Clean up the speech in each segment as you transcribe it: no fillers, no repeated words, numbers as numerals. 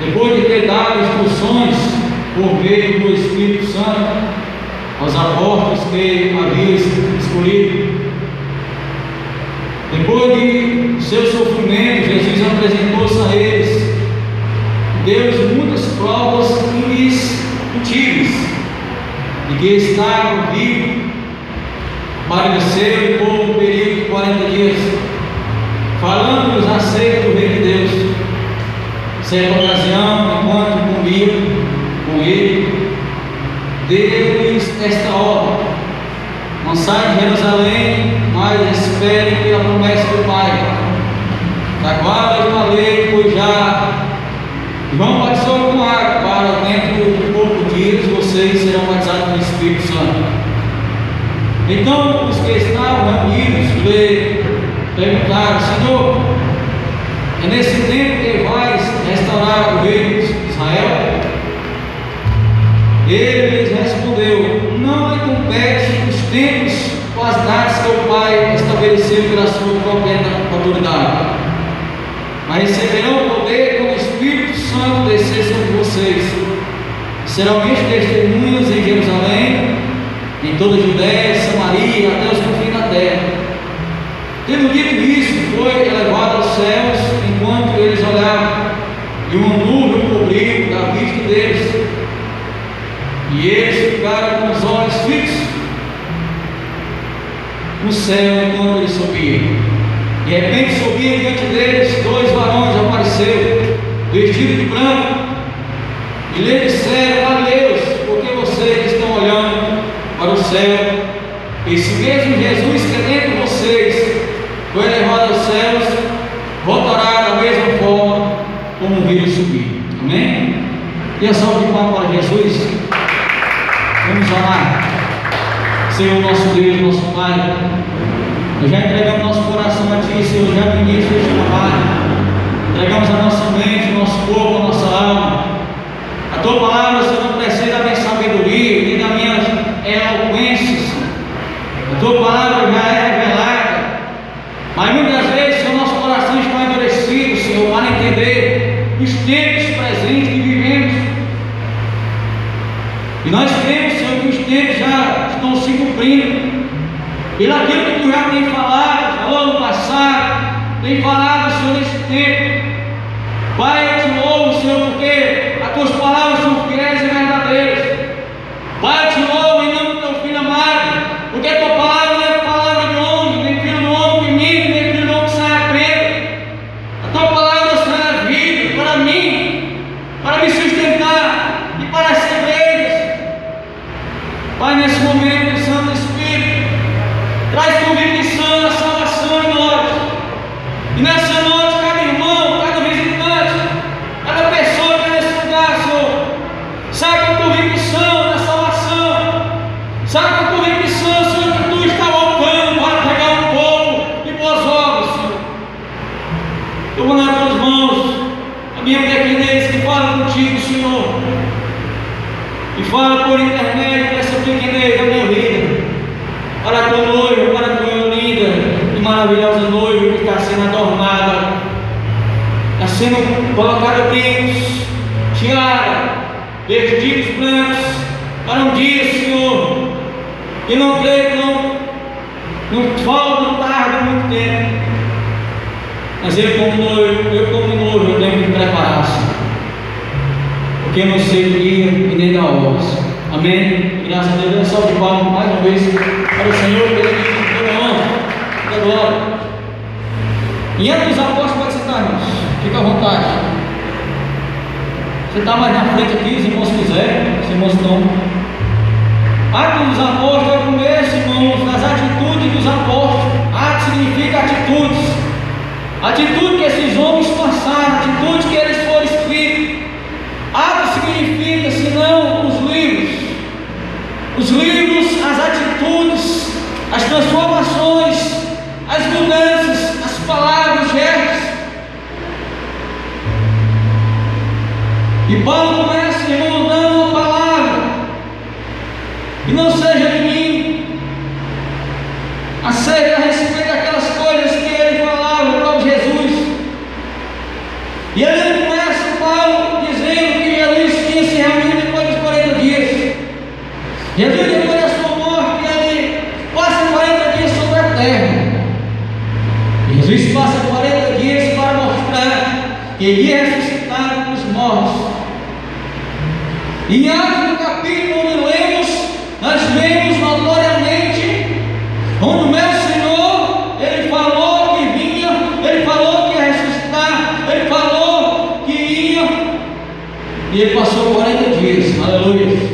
depois de ter dado instruções por meio do Espírito Santo aos apóstolos que havia escolhido, depois de seu sofrimento, Jesus apresentou-se a eles, deu-lhes muitas provas indiscutíveis de que estavam vivos, apareceu por um período de 40 dias, falando-nos acerca do Reino de Deus. Certa ocasião, enquanto comia com ele, deu-lhes esta ordem: não saiam de Jerusalém, mas esperem pela promessa do Pai, da qual eu falei, pois já João batizou com água, para dentro de poucos dias vocês serão batizados pelo Espírito Santo. Então os que estavam reunidos lhe perguntaram: Senhor, é nesse tempo que vais restaurar o reino de Israel? Ele lhes respondeu: não lhe compete os tempos ou as datas que o Pai estabeleceu pela sua própria autoridade, mas receberão poder quando o Espírito Santo descer sobre vocês. Serão meus testemunhas em Jerusalém, em toda a Judéia, Samaria, até os confins da terra. Tendo dito isso, foi elevado aos céus, enquanto eles olhavam, e uma nuvem cobriu a vista deles, e eles ficaram com os olhos fixos no céu enquanto eles subiam. De repente subiam diante deles dois varões, apareceram, vestidos de branco, e lhe disseram: Galileus, por que vocês estão olhando para o céu? Esse mesmo Jesus que é dentro de vocês foi elevado aos céus, voltará da mesma forma como viram subir. Amém? E a salva de palmas para Jesus. Vamos orar. Senhor nosso Deus, nosso Pai, nós já entregamos nosso coração a Ti, Senhor, já no início deste trabalho. Entregamos a nossa mente, o nosso corpo, a nossa alma. A Tua palavra, Senhor, não precisa da minha sabedoria, nem da minha eloquência, Senhor. A Tua palavra já é revelada, mas muitas vezes, Senhor, nosso coração está endurecido, Senhor, para entender os tempos presentes que vivemos. E nós cremos, Senhor, que os tempos já estão se cumprindo, pelo aquilo que Tu já tem falado, falou no passado, tem falado, Senhor, nesse tempo. Pai, eu Te louvo, Senhor, porque as Tuas palavras são fiéis e verdadeiras. Pai, eu Te louvo em nome do Teu Filho amado, porque a Tua palavra não é palavra de homem, nem filho do homem que mente, nem filho do homem que sai a prenda. A Tua palavra, Senhor, é vida para mim, para me sustentar e para as igrejas. Pai, nesse momento, Santo Espírito, traz convicção, a salvação em nós. E nessa noite, cada irmão, cada visitante, cada pessoa que é nesse lugar, Senhor, sai com convicção da salvação, sai com convicção, Senhor, que Tu está voltando para pegar um povo de boas obras, Senhor. Toma nas Tuas mãos a minha pequenez que fala contigo, Senhor, e fala por intermédio dessa pequenez da minha vida, para a Tua noiva, para a Tua linda e maravilhosa noiva que está sendo adornada, está sendo colocada brincos, tiara, vestidos brancos, para um dia, Senhor, que não creio que não falta, não tarda muito tempo, mas eu como noivo, eu tenho que me preparar, Senhor, porque eu não sei do dia e nem da hora, Senhor. Amém? Graças a Deus, salve de palmas mais uma vez para o Senhor, pelo que toda honra, toda glória. E antes dos apóstolos, pode sentar, irmãos, fica à vontade. Você está mais na frente aqui, os irmãos quiserem, os irmãos estão. Atos dos apóstolos é o começo, irmãos, das atitudes dos apóstolos. Atos significa atitudes, atitude que esses homens passaram, atitude que eles foram escritos. Atos significa, senão, os livros, as atitudes, as transformações, as mudanças, as palavras, os gestos. E Paulo começa, irmão, dando uma palavra, e não seja de mim, acerca a respeito daquelas coisas que ele falava, o próprio Jesus. E ele começa, Paulo, dizendo ele é ressuscitado dos mortos. Em Atos, no capítulo onde lemos, nós vemos notoriamente onde o meu Senhor, ele falou que vinha, ele falou que ia ressuscitar, ele falou que ia, e ele passou 40 dias, aleluia.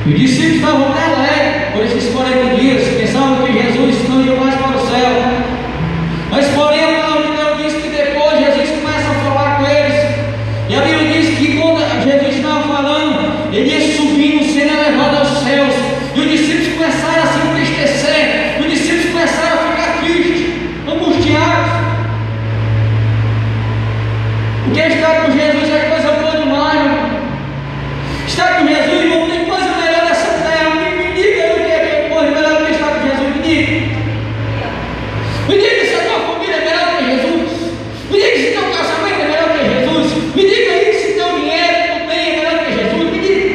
E os discípulos estavam alegres por esses 40 dias, pensavam que Jesus não ia mais para o céu. Mas porém a palavra de Deus diz que depois Jesus começa a falar com eles. E a Bíblia diz que quando Jesus estava falando, ele ia subindo, sendo elevado aos céus. E os discípulos começaram a se entristecer. Os discípulos começaram a ficar tristes, angustiados. Porque estar com Jesus é coisa boa demais, irmão. Estar com Jesus, irmão, tem coisa melhor nessa terra. Me diga o que é coisa melhor do que estar com Jesus. Me diga. Me diga se a tua família é melhor do que Jesus. Me diga se teu casamento é melhor do que Jesus. Me diga aí se teu dinheiro que tu tem é melhor do que Jesus. Me diga.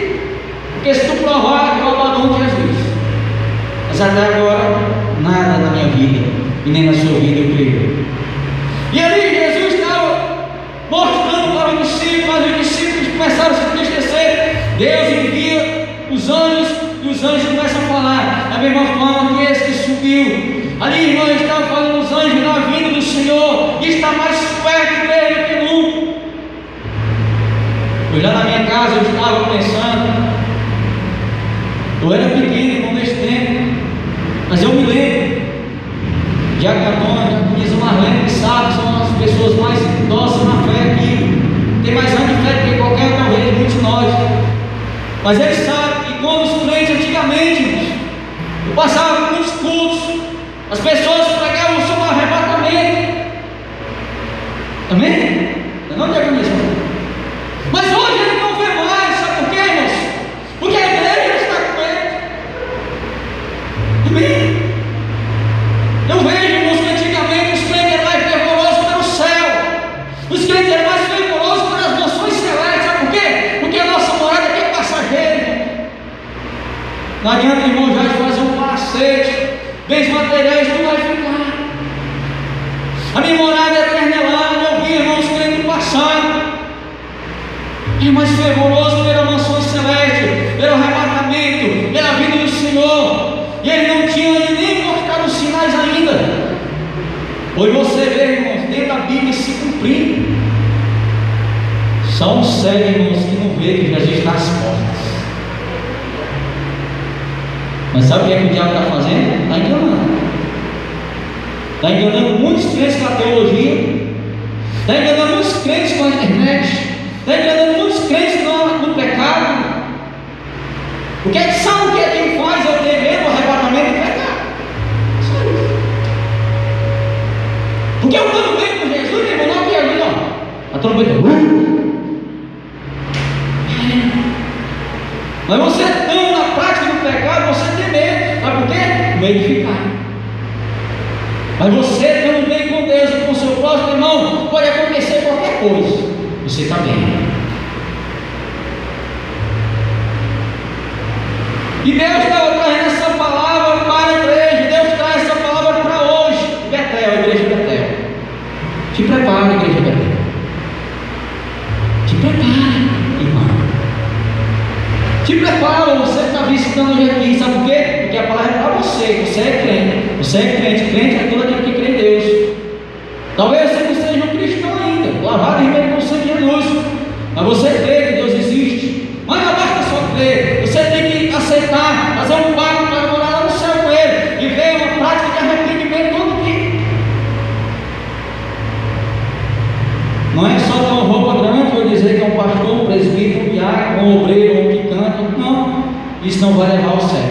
Porque se tu provar, eu abandono Jesus. Mas até agora, nada na minha vida e nem na sua vida eu creio. E ali Jesus estava mostrando para os discípulos, mas os discípulos começaram a se entristecer. Deus envia os anjos e os anjos começam a falar da mesma forma que esse que subiu. Ali, irmão, estava falando os anjos da vinda do Senhor, e está mais perto dele do que nunca. Eu já na minha casa eu estava pensando, eu era pequeno, irmão, nesse tempo, mas eu me lembro, já Catônica, diz o Marlene, que sabe, são as pessoas mais idosas na fé aqui, tem mais anos de fé do que qualquer talvez, muitos de nós, mas eles sabem que quando os crentes antigamente, eu passava por muitos cultos, as pessoas pregavam sobre o arrebatamento. Amém? Não diga isso. Mas hoje ele não vê mais, sabe por quê, irmãos? Porque a igreja está com ele. Amém? Eu vejo, irmãos, que antigamente os crentes eram mais fervorosos pelo céu. Os crentes eram mais fervorosos pelas nações celestes. Sabe por quê? Porque a nossa morada aqui é passageira. Não adianta, irmão, já fazer um palacete, bens materiais, tu vai ficar. A minha morada eterna é lá. Eu vi, irmãos, crentes do passado, é mais fervoroso pela mansão celeste, pelo arrebatamento, pela vinda do Senhor. E ele não tinha nem mostrado os sinais ainda. Hoje você vê, irmãos, dentro da Bíblia se cumprindo. Só um cego, irmãos, que não vê que Jesus está às portas. Mas sabe o que é que o diabo está fazendo? Está enganando. Está enganando muitos crentes com a teologia. Está enganando muitos crentes com a internet. Está enganando muitos crentes no pecado. Porque sabe o que é que faz eu ter medo do arrebatamento do pecado? Porque eu estou no bem com Jesus, irmão, não que Jesus não. Eu estou no bem com Jesus. Mas você estando na prática do pecado, você tem medo. Sabe por quê? Medo de ficar. Mas você estando bem com Deus e com o seu próximo irmão, pode acontecer qualquer coisa. Você está bem. E Deus estava trazendo essa palavra para a igreja. Deus traz essa palavra para hoje. Betel, a igreja de Betel. Te prepara, igreja de Betel. Te prepara, irmão. Te prepara, você está visitando hoje aqui, sabe por quê? Porque a palavra é para você, você é crente, crente é todo aquele que crê em Deus. Talvez você não seja um cristão ainda, lavado em meio com o sangue de Jesus, mas você crê que Deus existe. Mas não basta só crer, você tem que aceitar, fazer um pacto para morar lá no céu com Ele, e ver uma prática de arrependimento todo dia. Não é só ter uma roupa grande ou dizer que é um pastor, um presbítero, um diácono, um obreiro, um que canta. Não, isso não vai levar ao céu.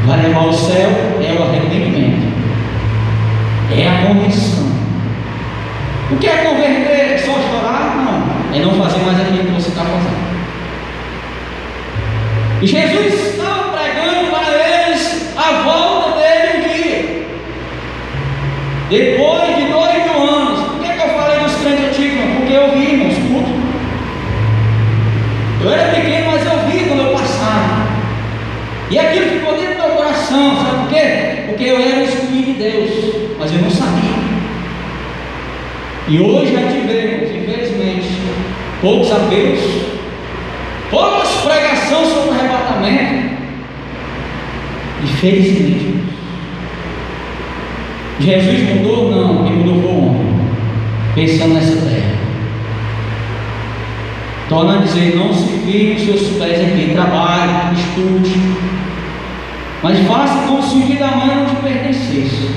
Vai levar ao céu é o arrependimento, é a conversão. O que é converter? É só chorar? Não, é não fazer mais aquilo que você está fazendo. E Jesus estava pregando para eles a volta dele um dia, depois de 2000 anos. Por que eu falei dos crentes antigos? Porque eu vi, irmãos, culto. Eu era pequeno, mas eu vi quando eu passava. E aquilo ficou dentro do meu coração, sabe por quê? Porque eu era o excluído de Deus, mas eu não sabia. E hoje já tivemos, infelizmente, poucos apelos, poucas pregações sobre o arrebatamento. Infelizmente, Jesus mudou? Não, ele mudou para o homem, pensando nessa terra. Torna a dizer: não se firme os seus pés aqui, trabalhe, estude, mas faça como se o dia da manhã não te pertencesse.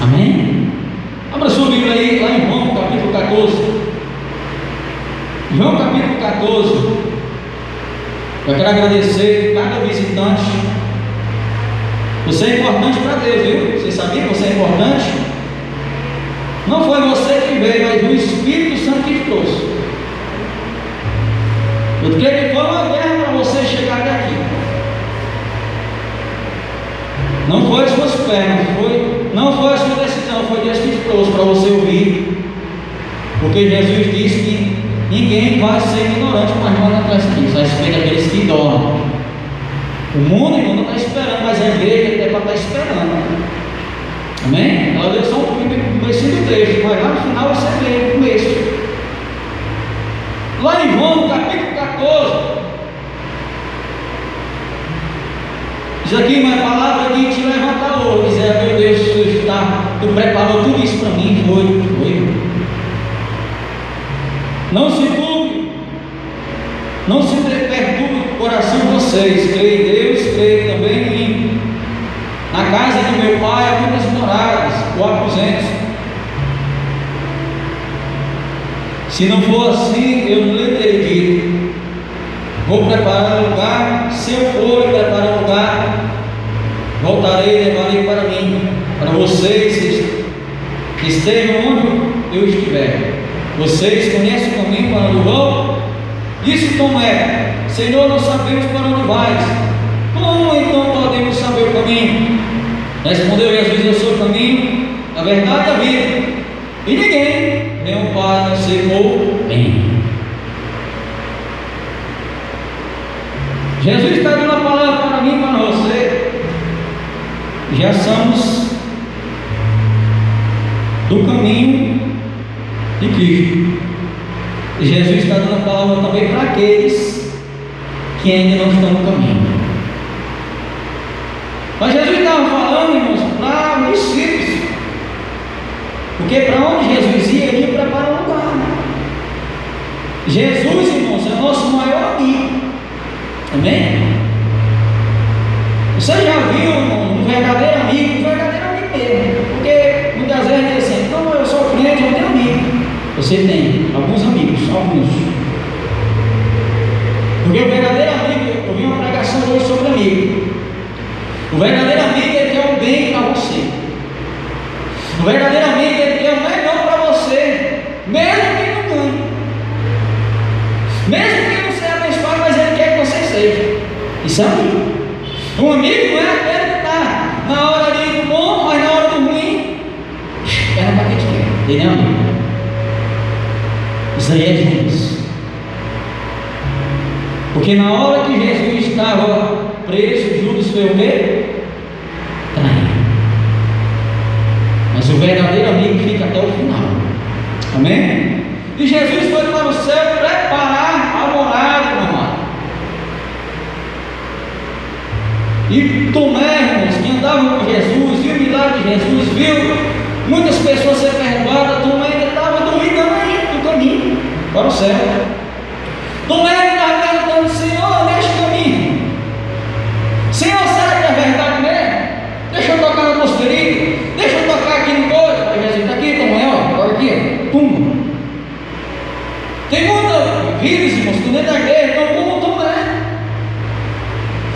Amém? Abra sua Bíblia aí, lá em João capítulo 14. João capítulo 14. Eu quero agradecer cada visitante. Você é importante para Deus, viu? Você sabia que você é importante? Não foi você que veio, mas o Espírito Santo que te trouxe. Eu creio que foi uma guerra para você chegar até aqui. Não foi as suas pernas, não foi a sua decisão, foi Deus que te trouxe para você ouvir. Porque Jesus disse que ninguém vai ser ignorante com as mãos atrás de Cristo, a respeito daqueles que dormem. O mundo não está esperando, mas a igreja é para estar esperando. Amém? Ela deu só um versículo do texto, mas lá no final você vê o começo. Lá em João capítulo 14. Diz aqui uma palavra que te levanta hoje. Dizer: meu Deus, tu preparou tudo isso para mim. Foi. Não se turbe, não se perturbe o coração de vocês. Creio em Deus, creio também em mim. Na casa de meu pai há muitas moradas, ou aposentos. Se não for assim, eu não lhe teria dito: vou preparar um lugar. Se eu for e preparar um lugar, voltarei e levarei para mim, para vocês que estejam onde eu estiver. Vocês conhecem o caminho para onde vão? Disse Tomé: Senhor, não sabemos para onde vais. Como então podemos saber o caminho? Respondeu Jesus: eu sou o caminho, a verdade e a vida, e ninguém vem ao Pai a não ser por mim. Jesus está dando a palavra para mim e para você. Já somos do caminho de Cristo. E Jesus está dando a palavra também para aqueles que ainda não estão no caminho. Mas Jesus estava falando, irmãos, para os discípulos. Porque para onde Jesus ia, ele ia preparar um lugar. Jesus, irmãos, é o nosso maior amigo. Amém? Você já viu, irmão, um verdadeiro amigo mesmo? Porque muitas vezes diz assim: não, eu sou crente, eu tenho amigo. Você tem alguns amigos, alguns. Porque o verdadeiro amigo, eu vi uma pregação hoje sobre amigo. O verdadeiro amigo, ele quer o bem para você. O verdadeiro amigo, ele quer o melhor para você, mesmo que não ganhe, mesmo que não seja abençoado, mas ele quer que você seja. Isso é amigo. Um amigo não é aquele que está na hora ali do bom, mas na hora do ruim espera para que te quer. Ele é amigo. Isso aí é Jesus. Porque na hora que Jesus estava preso, Judas foi o quê? Traído. Mas o verdadeiro amigo fica até o final. Amém? E Jesus foi para o céu preparar a morada, meu amado. E Tomé, irmãos, que andava com Jesus, viu o milagre de Jesus, viu muitas pessoas ser perdoadas. Tomé ainda estava duvidando aí do caminho para o céu. Tomé estava perguntando: Senhor, neste caminho, Senhor, será que é verdade mesmo? Deixa eu tocar no nosso ferido, deixa eu tocar aqui no coisa. Aí Jesus está aqui, Tomé, ó, olha aqui, pum. Tem muitas vidas, irmãos, que dentro da igreja estão como Tomé.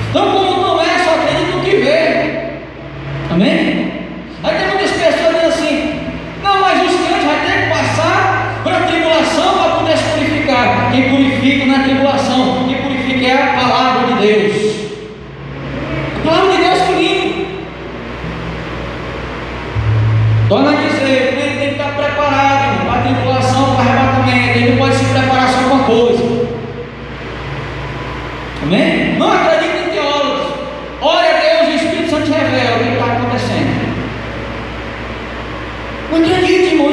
Estão como Tomé, só acreditam no que vê. Amém? Aí tem muitas pessoas dizendo assim: não, mas os crentes vão ter que passar por a tribulação para poder se purificar. Quem purifica na tribulação, quem purifica é a palavra de Deus. A palavra de Deus purifica. Torna a dizer: o crente tem que estar preparado para a tribulação, para o arrebatamento. Ele não pode se preparar só com uma coisa. Amém? Não acredite em teólogos. Ore a Deus e o Espírito Santo te revela o que está acontecendo. Não acredite, irmão,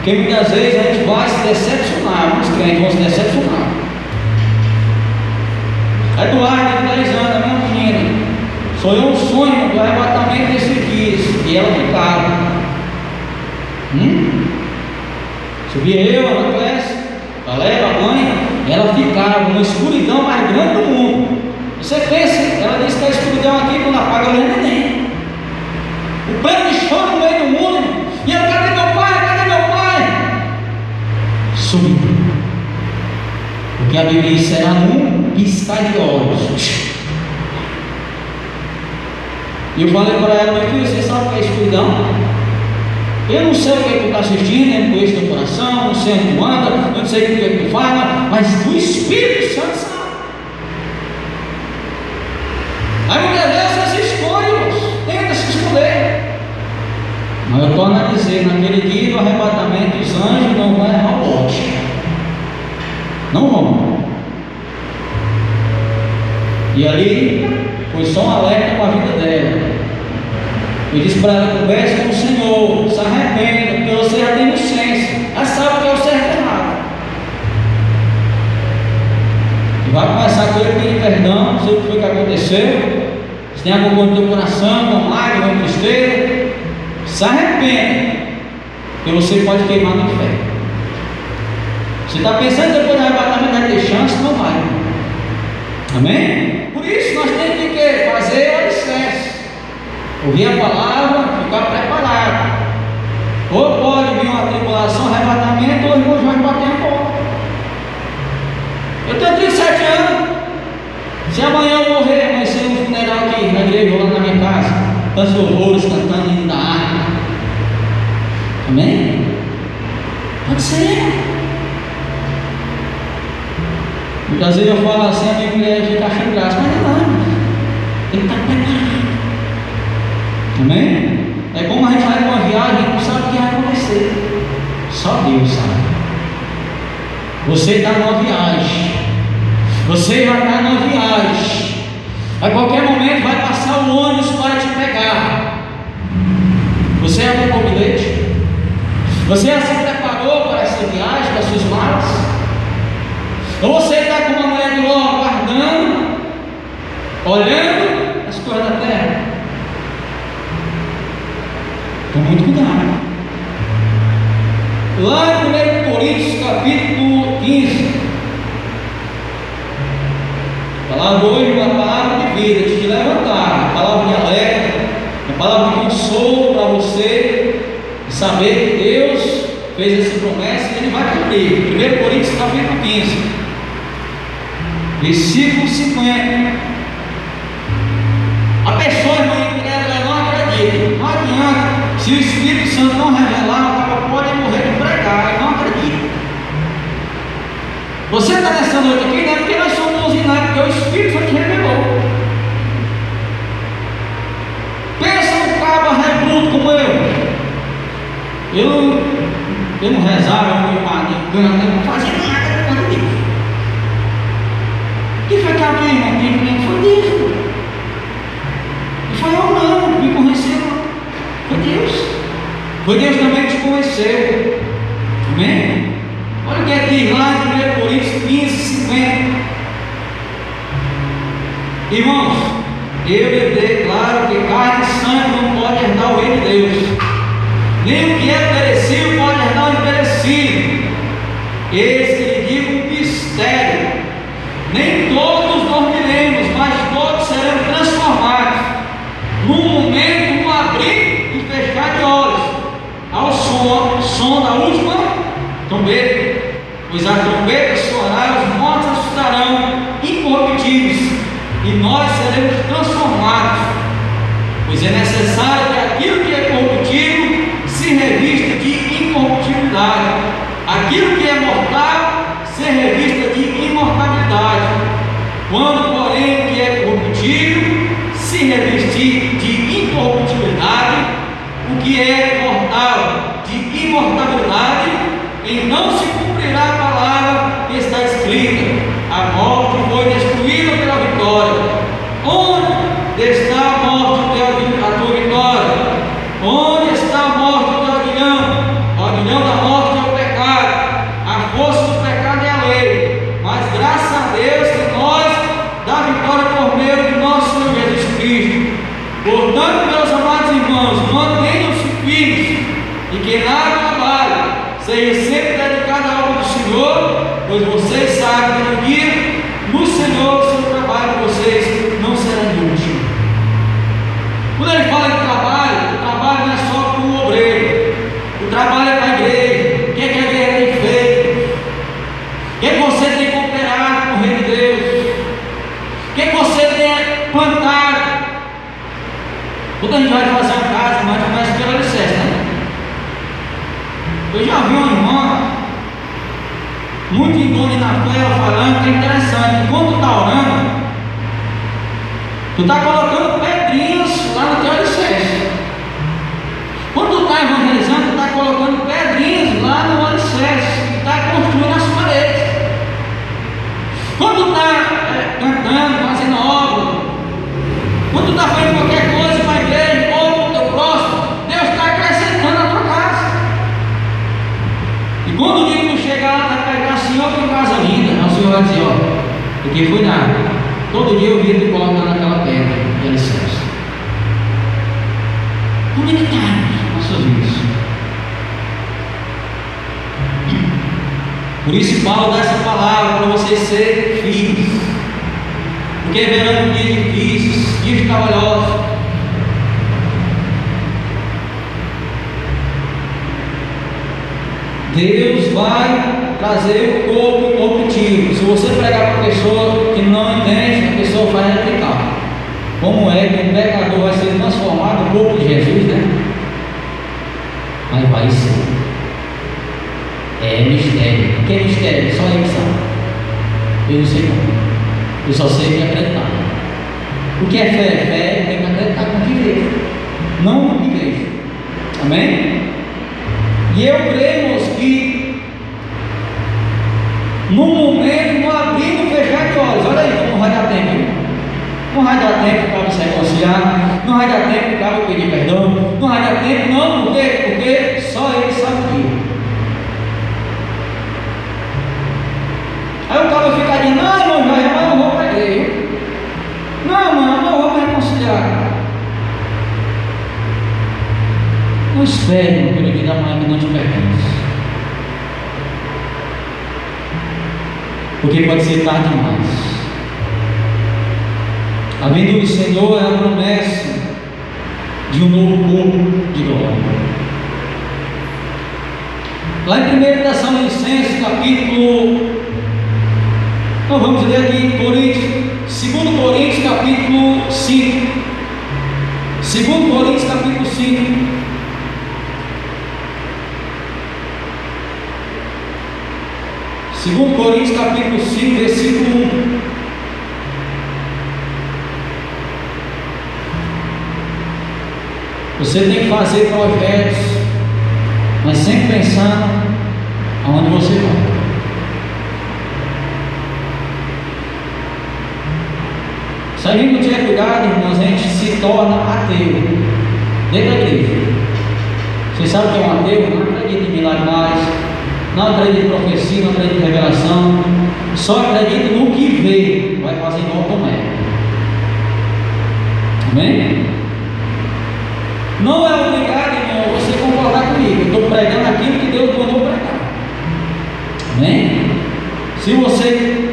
Porque muitas vezes a gente vai se decepcionar, muitos crentes vão se decepcionar. Eduardo, de 10 anos, a minha menina, sonhou um sonho do arrebatamento desses dias, e ela ficava. Subia eu, a Clécia, a Leva, a mãe, ela ficava numa escuridão mais grande do mundo. Você pensa, ela disse que a escuridão aqui, quando apaga, ela é neném. O plano de choro no meio do mundo, e ela, cadê meu pai? Cadê meu pai? Sumiu. Porque a Bíblia diz, será num piscar de olhos. E eu falei para ela, meu filho, você sabe o que é escuridão? Eu não sei o que tu está assistindo, eu não conheço teu coração, não sei onde tu anda, eu não sei o que tu fala, mas o Espírito Santo sabe. Aí muitas vezes você se esconde, tenta se esconder. Mas eu torno a dizer, naquele dia do arrebatamento, os anjos não vão errar o bote. Não vão. E ali foi só um alerta para a vida dela. Eu disse para ela, converse com o Senhor, se arrependa, porque você já tem inocência, já sabe o que é o certo e errado. E vai começar com ele pedir perdão, não sei o que foi que aconteceu, se tem alguma coisa no teu coração, uma mágoa, uma tristeza, se arrependa, porque você pode queimar no inferno. Você está pensando depois do arrebatamento vai ter chance, não vai. Amém? Por isso nós temos que fazer o alicerce. Ouvir a palavra, ficar preparado. Ou pode vir uma tribulação, arrebatamento, ou o irmão vai bater a porta. Eu tenho 37 anos. Se amanhã eu morrer, vai ser um funeral aqui na igreja, lá na minha casa, tantos louvores cantando indo da arca. Amém? Pode ser. Muitas vezes eu falo assim, a minha mulher fica achando graça, mas não, tem que estar preparado. Amém? É como a gente vai para uma viagem, a gente não sabe o que vai acontecer. Só Deus sabe. Você está numa viagem. Você vai estar numa viagem. A qualquer momento vai passar o ônibus para te pegar. Você abriu o bilhete? Você já se preparou para essa viagem, para as suas malas? Ou você está com uma mulher de ló aguardando, olhando as coisas da terra? Com muito cuidado. Lá em 1 Coríntios capítulo 15, a palavra hoje é uma palavra de vida, de te levantar, uma palavra de alerta, uma palavra de consolo para você saber que Deus fez essa promessa e Ele vai cumprir. 1 Coríntios capítulo 15, versículo 50. A pessoa, irmã, ela não acredita, não adianta. Se o Espírito Santo não revelar, o cara pode morrer de pregar, não acredita. Você está nessa noite aqui, não é porque nós somos usinados, porque o Espírito Santo te revelou. Pensa num cabo rebruto como eu não rezava, eu não canta, não fazia nada, não fazia. Quem foi que abriu, irmão? Quem foi Deus? Não foi eu não, me conheceu não. Foi Deus. Foi Deus também que te conheceu. Amém? Olha o que é que lá em 1 Coríntios 15, 50. Irmãos, eu lhe declaro que carne e sangue não pode herdar o reino de Deus. Nem o que é perecível pode herdar o imperecível. Eis que lhe digo um mistério. Nem todos dormiremos, mas todos seremos transformados. Num momento, num abrir e fechar de olhos, ao som da última trombeta. Pois a trombeta soará, os mortos ressuscitarão incorruptíveis, e nós seremos transformados. Pois é necessário que aquilo que é corruptível se revista de incorruptibilidade, aquilo que é mortal se revista de imortalidade. Quando, porém, o que é corruptível se revestir de incorruptibilidade, o que é mortal de imortalidade, então se cumprirá a palavra que está escrita: a morte foi destruída pela vitória. Onde está a morte, a tua vitória? Onde está a morte do aguilhão? O aguilhão da morte esteja sempre dedicado à obra do Senhor, pois vocês sabem que no Senhor o seu trabalho de vocês não será inútil. Quando ele fala de trabalho, o trabalho não é só para o obreiro, o trabalho é para a igreja. O que é que a igreja tem feito? O que é que você tem cooperado com o reino de Deus? O que é que você tem plantado? Quando a gente vai fazer uma casa, a gente começa pelo alicerce, né? Eu já vi uma irmã muito indone na fé, ela falando que é interessante. Quando tu está orando, tu está colocando pedrinhas lá no teu alicerce. Quando tu está evangelizando, tu está colocando pedrinhas lá no alicerce e está construindo as paredes. Quando tu está cantando, fazendo obra, quando tu está fazendo qualquer coisa para a igreja ou para o teu próximo, Deus está acrescentando a tua casa. E quando o dia que tu chegar lá, vai pegar assim, ó, que casa linda, o Senhor vai dizer, ó, porque fui nada. Todo dia eu vi tu colocando aquela pedra de alicerce. Como é que está nossas vidas? Por isso Paulo dá essa palavra para vocês serem filhos. Porque verão dias difíceis, dias trabalhosos. Deus vai trazer o corpo objetivo. Se você pregar para a pessoa que não entende, a pessoa vai replicar. Como é que um pecador vai ser transformado no corpo de Jesus, né? Mas vai ser. É mistério. O que é mistério? Só ele sabe. Eu não sei como. Eu só sei que acreditar. O que é fé? Fé tem que acreditar com o que vejo, não com o que vejo. Amém? E eu creio, irmãos, que no momento, no abrir e no fechar de olhos, olha aí como vai dar tempo. Não vai dar tempo para se reconciliar, não vai dar tempo para eu pedir perdão, não vai dar tempo, não, porque só ele sabe o que. Aí o cara fica dizendo, não, irmão, mas eu não vou para a igreja. Não, mano, eu não vou me reconciliar. Não espere pelo dia da manhã que não te pertence. Porque pode ser tarde demais. A vinda do Senhor é a promessa de um novo corpo de glória. Lá em 1 Tessalonicenses, capítulo, então vamos ler aqui em Coríntios, 2 Coríntios, capítulo 5. 2 Coríntios, capítulo 5. Segundo Coríntios, capítulo 5, versículo 1. Você tem que fazer projetos, mas sempre pensando aonde você vai. Se a gente não tiver cuidado, irmãos, a gente se torna ateu dentro da igreja. Vocês sabem que é um ateu? Não acredita em milagres mais, não acredita em profecia, não acredita em revelação, só acredita no que vê, vai fazer igual Tomé. Amém? Não é obrigado, irmão, você concordar comigo. Eu estou pregando aquilo que Deus mandou pregar. Amém? Se você,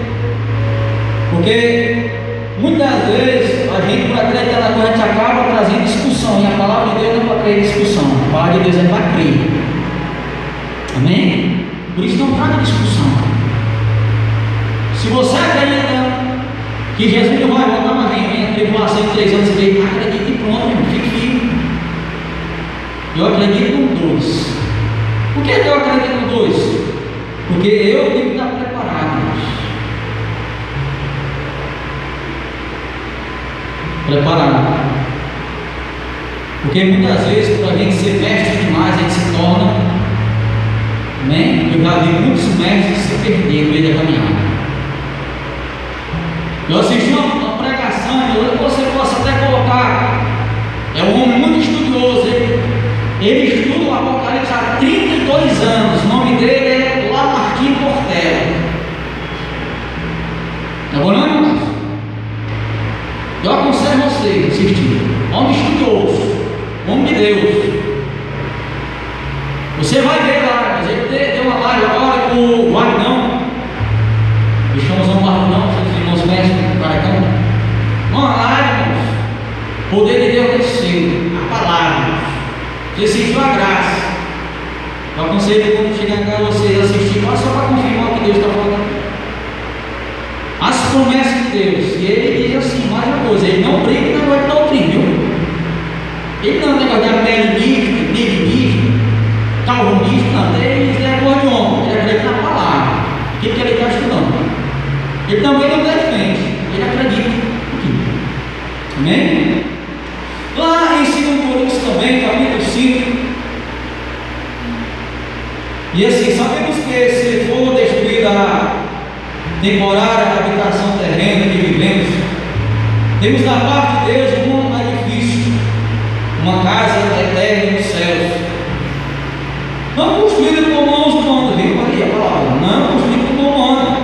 porque muitas vezes a gente, para acreditar na coisa, a gente acaba trazendo discussão, e a palavra de Deus não é para trazer discussão, a palavra de Deus é para crer. Amém? Por isso não traga discussão. Se você acredita que Jesus não vai voltar, mas vem a tribulação de 3 anos, você acredita e pronto, irmão, fique firme. Eu acredito no 2. Por que eu acredito no 2? Porque eu tenho que estar preparado. Preparado. Porque muitas vezes, por a gente ser mestre demais, a gente se torna. Amém? Eu já vi muitos mestres se perder no meio da caminhada. Eu assisti uma pregação, você possa até colocar. É um homem muito estudioso. Ele estuda o Apocalipse há 32 anos. O nome dele é Lamartine Portela. Tá bom, não, irmãos? Eu aconselho você a assistir. Homem estudioso, homem de Deus. Você vai ver lá, mas ele Existe uma graça. Eu aconselho quando chegar em casa vocês assistirem, só para confirmar o que Deus está falando. As promessas de Deus, e ele diz assim, mais uma coisa, ele não briga em negócio de doutrina, viu? Ele não é um negócio de amilismo, calvinismo, não, ele é negócio de homem, ele acredita na palavra, o que ele está estudando. Ele também não defende, ele acredita aqui. Amém? Lá em 2 Coríntios também, capítulo 5, e assim, sabemos que se for destruída a temporária habitação terrena que vivemos, temos da parte de Deus um edifício, uma casa eterna nos céus, não construída com mãos humanas, viu Maria? A palavra, não construída com mãos.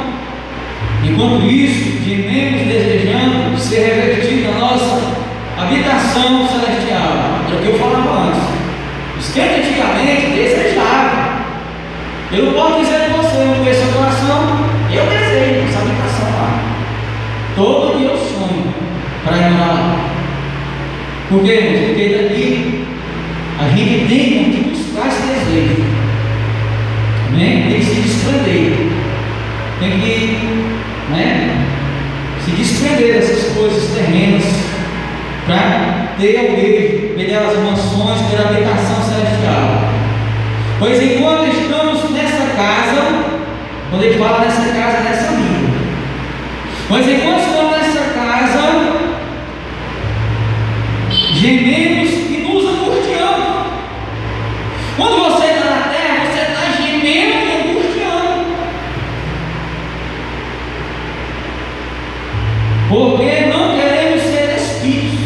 Enquanto isso, gememos desejando ser revestido na nossa habitação celestial. É o que eu falava antes. Os que antigamente desejavam. Eu não posso dizer de você, eu conheço seu coração, eu desejo essa habitação lá. Todo dia eu sonho para ir lá. Por quê, irmãos? Porque daqui a gente tem que buscar esse desejo. Amém? Tem que se desprender. Tem que se desprender dessas coisas terrenas para ter almejo pelas mansões, pela habitação celestial. Pois enquanto estamos nessa casa, quando ele fala nessa casa, nessa vida, mas enquanto estamos nessa casa, gememos e nos angustiamos. Quando você está na terra, você está gemendo e angustiando, porque não queremos ser espíritos.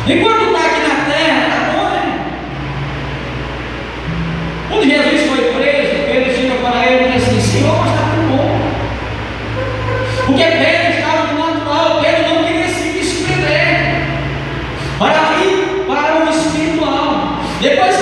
Enquanto está aqui na terra, está bom, né? Quando Jesus foi preso, Pedro chega para ele e diz assim: Senhor, mas está tudo bom. Porque Pedro estava no natural, Pedro não queria se desprender para ir para o espiritual. Depois